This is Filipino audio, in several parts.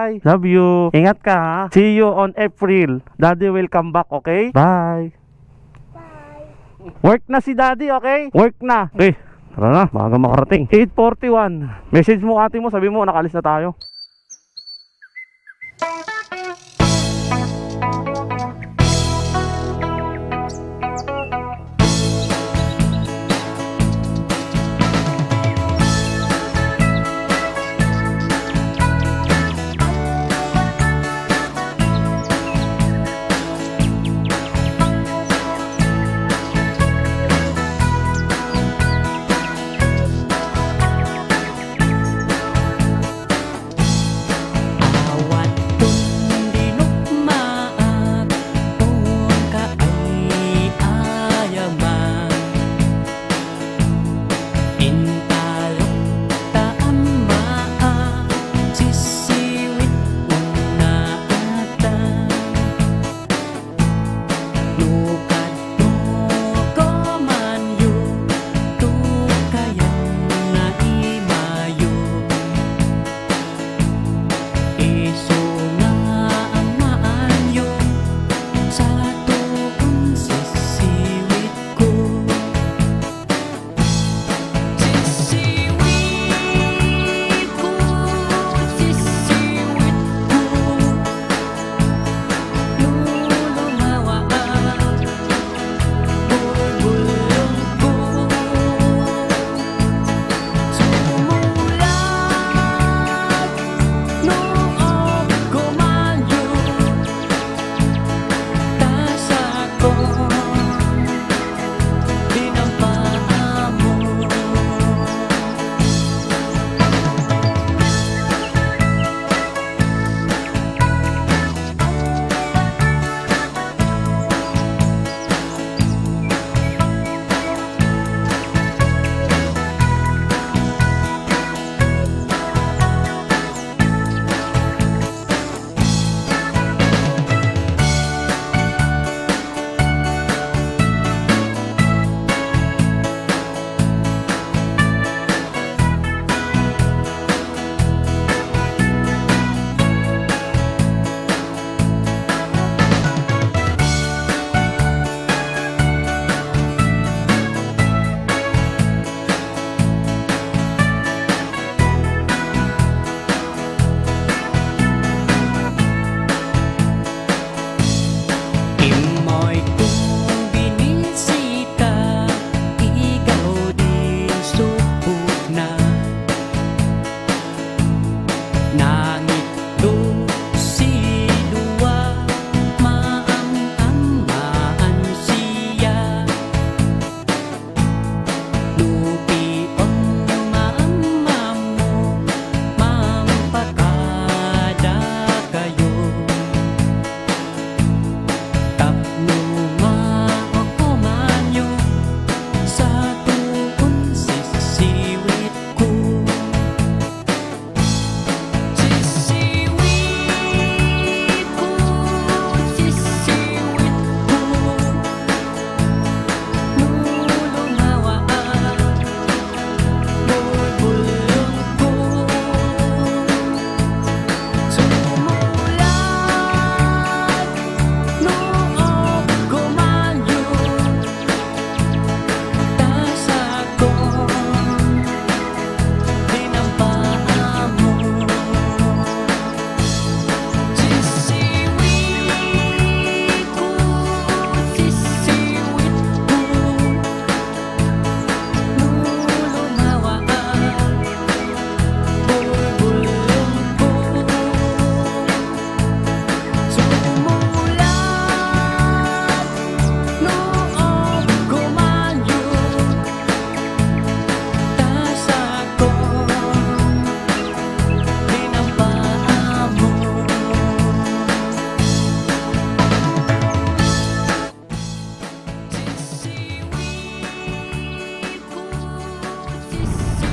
Bye! Love you! Ingat ka ha! See you on April! Daddy will come back, okay? Bye! Bye. Work na si Daddy, okay? Work na! Okay, tara na, bago makarating. 8:41. Message mo ate mo, sabi mo nakalis na tayo.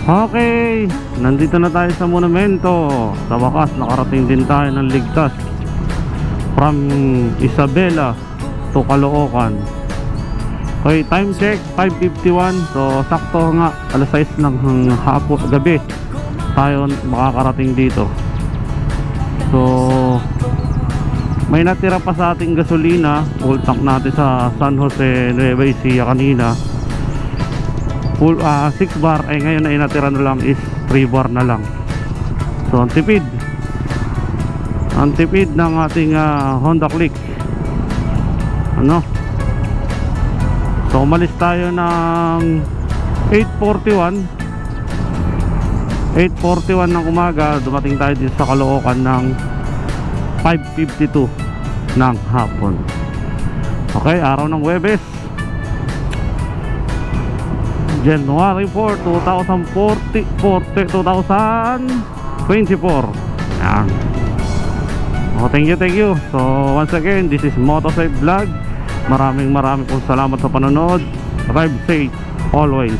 Okay, nandito na tayo sa monumento. Sa wakas, nakarating din tayo ng ligtas from Isabela to Caloocan. Okay, time check 5:51. So sakto nga alas 6 ng hapon, gabi tayo makakarating dito. So may natira pa sa ating gasolina. Full tank natin sa San Jose Nueva Ecija kanina, full 6 bar. Ngayon na natira na lang is 3 bar na lang. So ang tipid ng ating Honda Click, ano. So umalis tayo ng 8:41 ng umaga. Dumating tayo dito sa Caloocan ng 5:52 ng hapon. Okay, araw ng Huwebes, January 4, 2024. Yan. Thank you. So once again, this is Motosave Vlog. Maraming pong salamat sa panonood. Drive safe always.